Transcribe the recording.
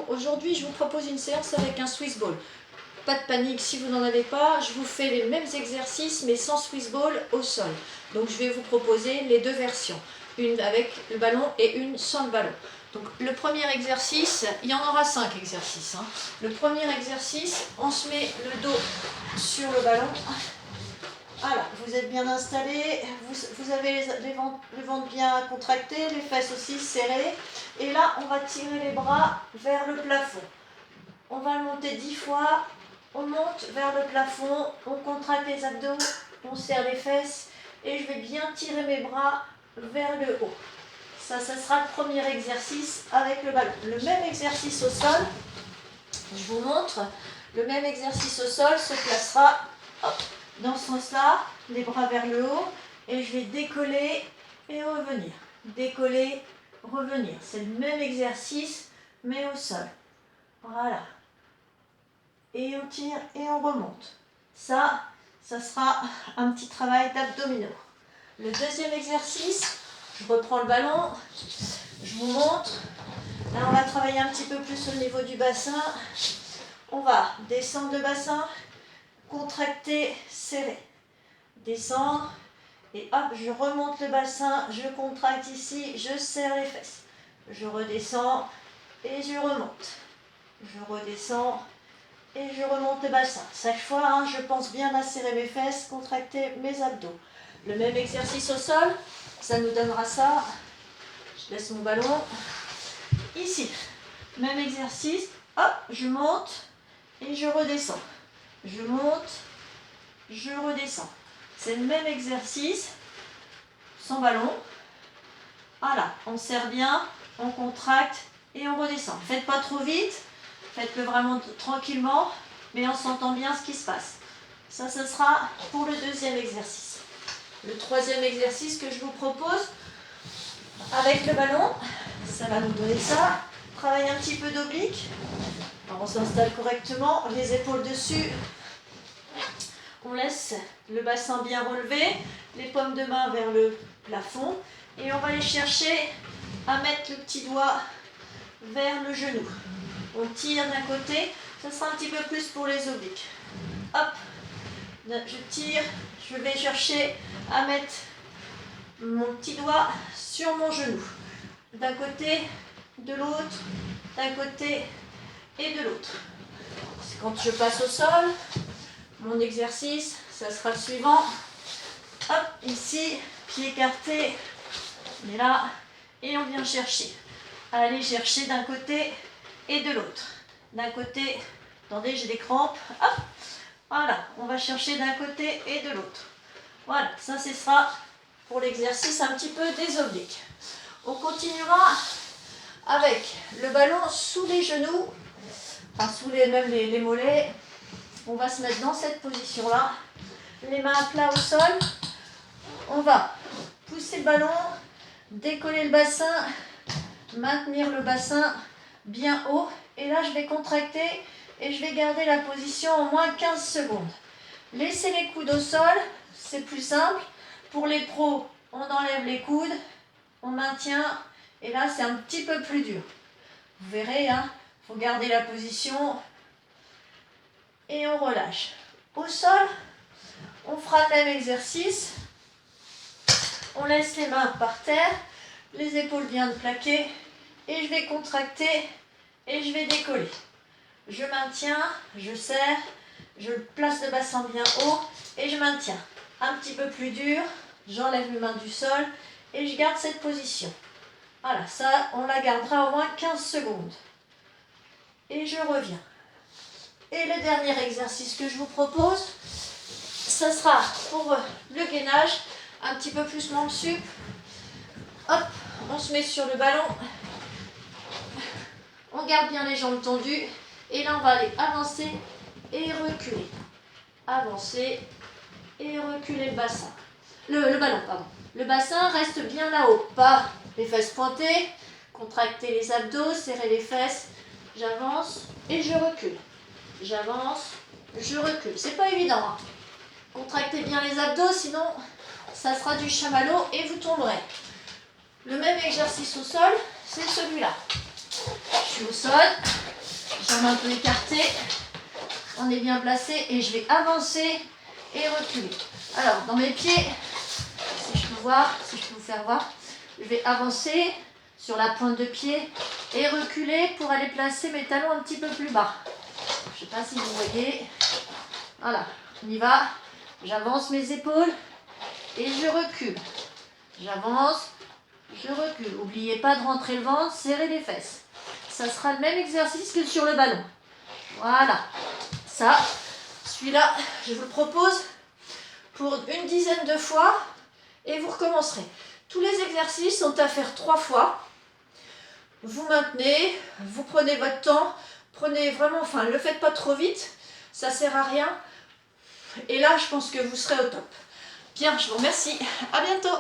Aujourd'hui, je vous propose une séance avec un Swiss ball. Pas de panique, si vous n'en avez pas, je vous fais les mêmes exercices mais sans Swiss ball au sol. Donc je vais vous proposer les deux versions, une avec le ballon et une sans le ballon. Donc le premier exercice, il y en aura 5 exercices. Le premier exercice, on se met le dos sur le ballon. Voilà, vous êtes bien installé, vous avez le ventre bien contracté, les fesses aussi serrées. Et là, on va tirer les bras vers le plafond. On va le monter 10 fois, on monte vers le plafond, on contracte les abdos, on serre les fesses et je vais bien tirer mes bras vers le haut. Ça sera le premier exercice avec le ballon. Le même exercice au sol, je vous montre, le même exercice au sol se placera dans ce sens-là, les bras vers le haut et je vais décoller et revenir. Décoller, revenir. C'est le même exercice mais au sol. Voilà. Et on tire et on remonte. Ça sera un petit travail d'abdominaux. Le deuxième exercice, je reprends le ballon, je vous montre. Là, on va travailler un petit peu plus au niveau du bassin. On va descendre le bassin, contracter, serrer. Descendre et hop, je remonte le bassin, je contracte ici, je serre les fesses. Je redescends et je remonte. Je redescends et je remonte le bassin. Chaque fois, je pense bien à serrer mes fesses, contracter mes abdos. Le même exercice au sol, ça nous donnera ça. Je laisse mon ballon. Ici, même exercice. Hop, je monte et je redescends. Je monte, je redescends. C'est le même exercice, sans ballon. Voilà, on serre bien, on contracte et on redescend. Faites pas trop vite. Faites-le vraiment tranquillement, mais en sentant bien ce qui se passe. Ça sera pour le deuxième exercice. Le troisième exercice que je vous propose, avec le ballon, ça va nous donner ça. Travaille un petit peu d'oblique. On s'installe correctement, les épaules dessus. On laisse le bassin bien relevé, les paumes de main vers le plafond. Et on va aller chercher à mettre le petit doigt vers le genou. On tire d'un côté, ça sera un petit peu plus pour les obliques. Hop, je tire, je vais chercher à mettre mon petit doigt sur mon genou. D'un côté, de l'autre, d'un côté et de l'autre. Quand je passe au sol, mon exercice, ça sera le suivant. Hop, ici, pied écarté, on est là, et on vient chercher. Aller chercher d'un côté et de l'autre. D'un côté, attendez, j'ai des crampes. Hop, voilà, on va chercher d'un côté et de l'autre. Voilà, ça ce sera pour l'exercice un petit peu des obliques. On continuera avec le ballon sous les genoux, enfin sous même les mollets. On va se mettre dans cette position-là, les mains à plat au sol. On va pousser le ballon, décoller le bassin, maintenir le bassin bien haut. Et là, je vais contracter et je vais garder la position au moins 15 secondes. Laissez les coudes au sol, c'est plus simple. Pour les pros, on enlève les coudes, on maintient. Et là, c'est un petit peu plus dur. Vous verrez, il faut garder la position. Et on relâche. Au sol, on fera le même exercice. On laisse les mains par terre, les épaules bien plaquées. Et je vais contracter et je vais décoller. Je maintiens, je serre, je place le bassin bien haut et je maintiens. Un petit peu plus dur, j'enlève mes mains du sol et je garde cette position. Voilà, ça, on la gardera au moins 15 secondes. Et je reviens. Et le dernier exercice que je vous propose, ça sera pour le gainage, un petit peu plus membre sup. Hop, on se met sur le ballon. On garde bien les jambes tendues. Et là, on va aller avancer et reculer. Avancer et reculer le bassin. Le ballon, pardon. Le bassin reste bien là-haut. Pas les fesses pointées. Contracter les abdos, serrer les fesses. J'avance et je recule. J'avance, je recule. C'est pas évident. Contractez bien les abdos, sinon ça sera du chamallow et vous tomberez. Le même exercice au sol, c'est celui-là. Je suis au sol, Jambes un peu écartées. On est bien placé et je vais avancer et reculer. Alors, dans mes pieds, si je peux vous faire voir, je vais avancer sur la pointe de pied et reculer pour aller placer mes talons un petit peu plus bas. Je ne sais pas si vous voyez. Voilà, on y va. J'avance mes épaules et je recule. J'avance, je recule. N'oubliez pas de rentrer le ventre, serrer les fesses. Ça sera le même exercice que sur le ballon. Voilà. Ça, celui-là, je vous le propose pour une dizaine de fois et vous recommencerez. Tous les exercices sont à faire 3 fois. Vous maintenez, vous prenez votre temps, prenez vraiment, ne le faites pas trop vite, ça sert à rien. Et là, je pense que vous serez au top. Bien, je vous remercie. À bientôt.